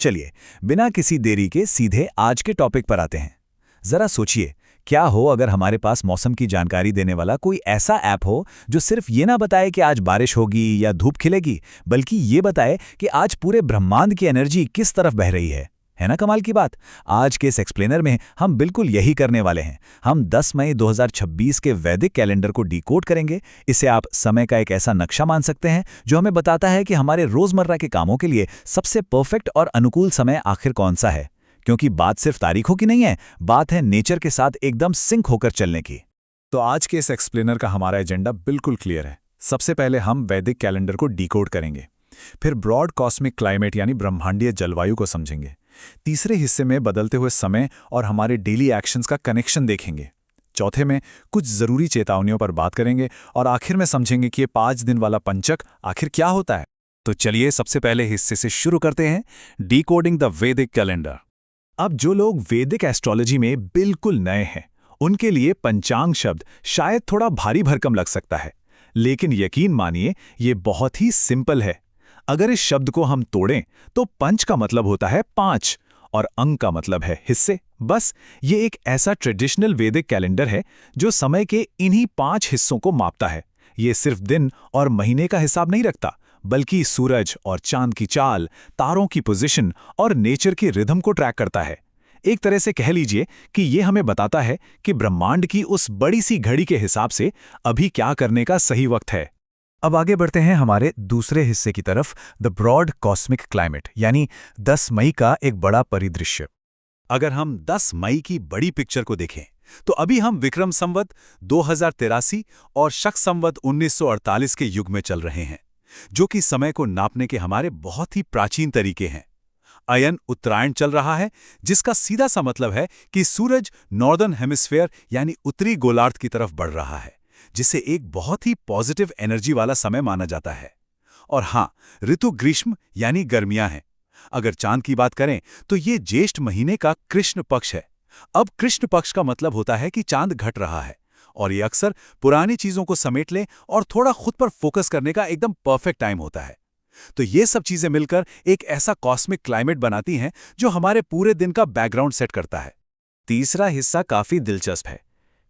चलिए, बिना किसी देरी के सीधे आज के टॉपिक पर आते हैं। जरा सोचिए, क्या हो अगर हमारे पास मौसम की जानकारी देने वाला कोई ऐसा ऐप हो जो सिर्फ ये ना बताए कि आज बारिश होगी या धूप खिलेगी, बल्कि ये बताए कि आज पूरे ब्रह्मांड की एनर्जी किस तरफ बह रही है ना कमाल की बात। आज के इस एक्सप्लेनर में हम बिल्कुल यही करने वाले हैं। हम 10 मई 2026 के वैदिक कैलेंडर को डिकोड करेंगे। इसे आप समय का एक ऐसा नक्शा मान सकते हैं जो हमें बताता है कि हमारे रोजमर्रा के कामों के लिए सबसे परफेक्ट और अनुकूल समय आखिर कौन सा है। क्योंकि बात सिर्फ तारीखों की नहीं है, बात है नेचर के साथ एकदम सिंक होकर चलने की। तो आज के इस एक्सप्लेनर का हमारा एजेंडा बिल्कुल क्लियर है। सबसे पहले हम वैदिक कैलेंडर को डिकोड करेंगे, फिर ब्रॉड कॉस्मिक क्लाइमेट यानी ब्रह्मांडीय जलवायु को समझेंगे। तीसरे हिस्से में बदलते हुए समय और हमारे डेली एक्शंस का कनेक्शन देखेंगे। चौथे में कुछ जरूरी चेतावनियों पर बात करेंगे और आखिर में समझेंगे कि ये 5 दिन वाला पंचक आखिर क्या होता है। तो चलिए सबसे पहले हिस्से से शुरू करते हैं, डिकोडिंग द वैदिक कैलेंडर। अब जो लोग वैदिक एस्ट्रोलॉजी में बिल्कुल नए हैं, उनके लिए पंचांग शब्द शायद थोड़ा भारी भरकम लग सकता है, लेकिन यकीन मानिए ये बहुत ही सिंपल है। अगर इस शब्द को हम तोड़ें तो पंच का मतलब होता है 5 और अंग का मतलब है हिस्से। बस ये एक ऐसा ट्रेडिशनल वैदिक कैलेंडर है जो समय के इन्हीं 5 हिस्सों को मापता है। ये सिर्फ दिन और महीने का हिसाब नहीं रखता, बल्कि सूरज और चांद की चाल, तारों की पोजीशन और नेचर की रिदम को ट्रैक करता है। एक तरह से कह लीजिए कि ये हमें बताता है कि ब्रह्मांड की उस बड़ी सी घड़ी के हिसाब से अभी क्या करने का सही वक्त है। अब आगे बढ़ते हैं हमारे दूसरे हिस्से की तरफ, द ब्रॉड कॉस्मिक क्लाइमेट यानी 10 मई का एक बड़ा परिदृश्य। अगर हम 10 मई की बड़ी पिक्चर को देखें तो अभी हम विक्रम संवत 2083 और शक संवत 1948 के युग में चल रहे हैं, जो कि समय को नापने के हमारे बहुत ही प्राचीन तरीके हैं। अयन उत्तरायण चल रहा है, जिसका सीधा सा मतलब है कि सूरज नॉर्दर्न हेमिस्फेयर यानी उत्तरी गोलार्ध की तरफ बढ़ रहा है, जिसे एक बहुत ही पॉजिटिव एनर्जी वाला समय माना जाता है। और हाँ, ऋतु ग्रीष्म यानी गर्मियां हैं। अगर चांद की बात करें तो ये ज्येष्ठ महीने का कृष्ण पक्ष है। अब कृष्ण पक्ष का मतलब होता है कि चांद घट रहा है, और ये अक्सर पुरानी चीजों को समेट ले और थोड़ा खुद पर फोकस करने का एकदम परफेक्ट टाइम होता है। तो ये सब चीजें मिलकर एक ऐसा कॉस्मिक क्लाइमेट बनाती हैं जो हमारे पूरे दिन का बैकग्राउंड सेट करता है। तीसरा हिस्सा काफी दिलचस्प है,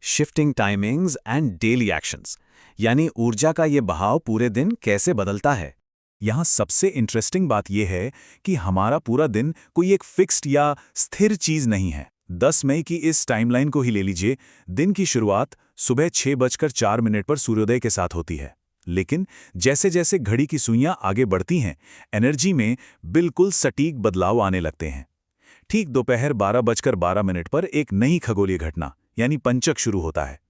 shifting timings and daily actions, यानी ऊर्जा का ये बहाव पूरे दिन कैसे बदलता है। यहाँ सबसे इंटरेस्टिंग बात यह है कि हमारा पूरा दिन कोई एक फिक्स्ड या स्थिर चीज नहीं है। 10 मई की इस टाइमलाइन को ही ले लीजिए। दिन की शुरुआत सुबह 6:04 पर सूर्योदय के साथ होती है, लेकिन जैसे जैसे घड़ी की सुइयां आगे बढ़ती हैं, एनर्जी में बिल्कुल सटीक बदलाव आने लगते हैं। ठीक दोपहर 12:12 पर एक नई खगोलीय घटना यानी पंचक शुरू होता है।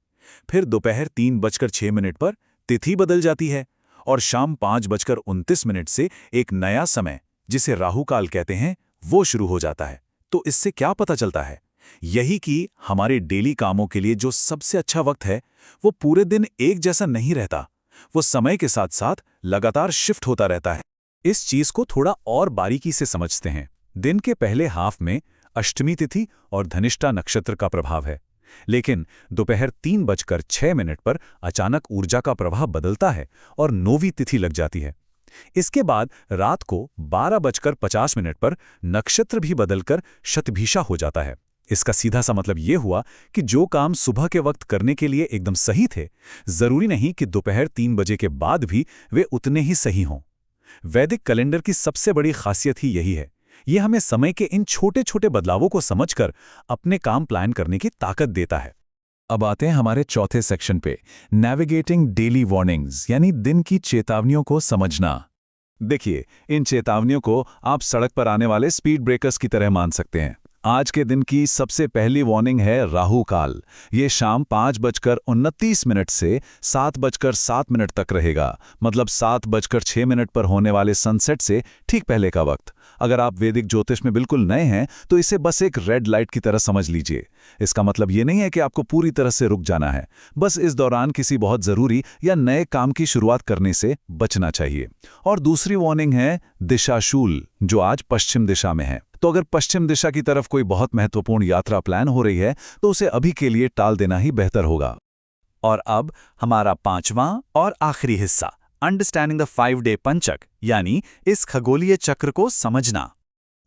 फिर दोपहर 3:06 पर तिथि बदल जाती है और शाम 5:29 से एक नया समय, जिसे राहु काल कहते हैं, वो शुरू हो जाता है। तो इससे क्या पता चलता है? यही कि हमारे डेली कामों के लिए जो सबसे अच्छा वक्त है, वो पूरे दिन एक जैसा नहीं रहता। वो समय के साथ साथ लगातार शिफ्ट होता रहता है। इस चीज को थोड़ा और बारीकी से समझते हैं। दिन के पहले हाफ में अष्टमी तिथि और धनिष्ठा नक्षत्र का प्रभाव है, लेकिन दोपहर 3:06 पर अचानक ऊर्जा का प्रवाह बदलता है और नौवीं तिथि लग जाती है। इसके बाद रात को 12:50 पर नक्षत्र भी बदलकर शतभिषा हो जाता है। इसका सीधा सा मतलब ये हुआ कि जो काम सुबह के वक्त करने के लिए एकदम सही थे, जरूरी नहीं कि दोपहर 3 बजे के बाद भी वे उतने ही सही हों। वैदिक कैलेंडर की सबसे बड़ी खासियत ही यही है। ये हमें समय के इन छोटे छोटे बदलावों को समझकर अपने काम प्लान करने की ताकत देता है। अब आते हैं हमारे चौथे सेक्शन पे, नेविगेटिंग डेली वार्निंग्स यानी दिन की चेतावनियों को समझना। देखिए, इन चेतावनियों को आप सड़क पर आने वाले स्पीड ब्रेकर्स की तरह मान सकते हैं। आज के दिन की सबसे पहली वार्निंग है राहु काल। ये शाम 5:29 से 7:07 तक रहेगा, मतलब 7:06 पर होने वाले सनसेट से ठीक पहले का वक्त। अगर आप वैदिक ज्योतिष में बिल्कुल नए हैं तो इसे बस एक रेड लाइट की तरह समझ लीजिए। इसका मतलब ये नहीं है कि आपको पूरी तरह से रुक जाना है, बस इस दौरान किसी बहुत जरूरी या नए काम की शुरुआत करने से बचना चाहिए। और दूसरी वार्निंग है दिशाशूल, जो आज पश्चिम दिशा में है। तो अगर पश्चिम दिशा की तरफ कोई बहुत महत्वपूर्ण यात्रा प्लान हो रही है तो उसे अभी के लिए टाल देना ही बेहतर होगा। और अब हमारा 5वां और आखिरी हिस्सा, अंडरस्टैंडिंग द 5 डे पंचक, यानी इस खगोलीय चक्र को समझना।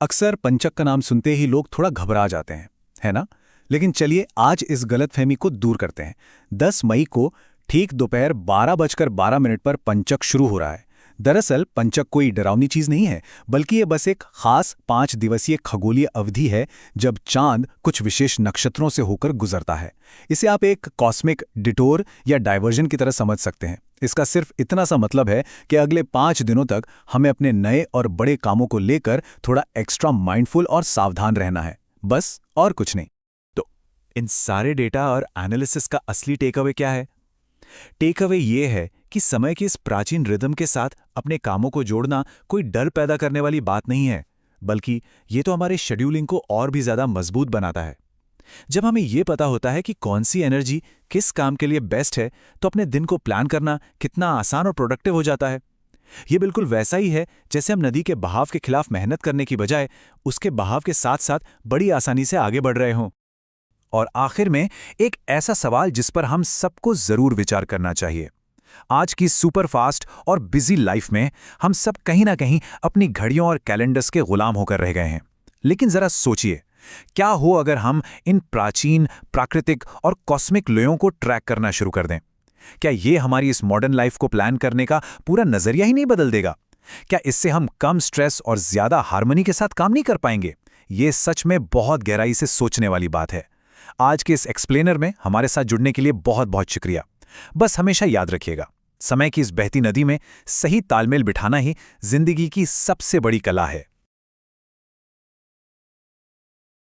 अक्सर पंचक का नाम सुनते ही लोग थोड़ा घबरा जाते हैं, है ना? लेकिन चलिए आज इस गलतफहमी को दूर करते हैं। 10 मई को ठीक दोपहर 12:12 पर पंचक शुरू हो रहा है। दरअसल पंचक कोई डरावनी चीज नहीं है, बल्कि ये बस एक खास 5 दिवसीय खगोलीय अवधि है जब चांद कुछ विशेष नक्षत्रों से होकर गुजरता है। इसे आप एक कॉस्मिक डिटोर या डायवर्जन की तरह समझ सकते हैं। इसका सिर्फ इतना सा मतलब है कि अगले 5 दिनों तक हमें अपने नए और बड़े कामों को लेकर थोड़ा एक्स्ट्रा माइंडफुल और सावधान रहना है, बस और कुछ नहीं। तो इन सारे डेटा और एनालिसिस का असली टेकअवे क्या है? टेकअवे ये है कि समय की इस प्राचीन रिदम के साथ अपने कामों को जोड़ना कोई डर पैदा करने वाली बात नहीं है, बल्कि ये तो हमारे शेड्यूलिंग को और भी ज्यादा मजबूत बनाता है। जब हमें ये पता होता है कि कौन सी एनर्जी किस काम के लिए बेस्ट है, तो अपने दिन को प्लान करना कितना आसान और प्रोडक्टिव हो जाता है। ये बिल्कुल वैसा ही है जैसे हम नदी के बहाव के खिलाफ मेहनत करने की बजाय उसके बहाव के साथ साथ बड़ी आसानी से आगे बढ़ रहे हों। और आखिर में एक ऐसा सवाल जिस पर हम सबको जरूर विचार करना चाहिए। आज की सुपरफास्ट और बिजी लाइफ में हम सब कहीं ना कहीं अपनी घड़ियों और कैलेंडर्स के गुलाम होकर रह गए हैं। लेकिन जरा सोचिए, क्या हो अगर हम इन प्राचीन, प्राकृतिक और कॉस्मिक लयों को ट्रैक करना शुरू कर दें? क्या ये हमारी इस मॉडर्न लाइफ को प्लान करने का पूरा नजरिया ही नहीं बदल देगा? क्या इससे हम कम स्ट्रेस और ज्यादा हार्मनी के साथ काम नहीं कर पाएंगे? ये सच में बहुत गहराई से सोचने वाली बात है। आज के इस एक्सप्लेनर में हमारे साथ जुड़ने के लिए बहुत बहुत शुक्रिया। बस हमेशा याद रखिएगा, समय की इस बहती नदी में सही तालमेल बिठाना ही जिंदगी की सबसे बड़ी कला है।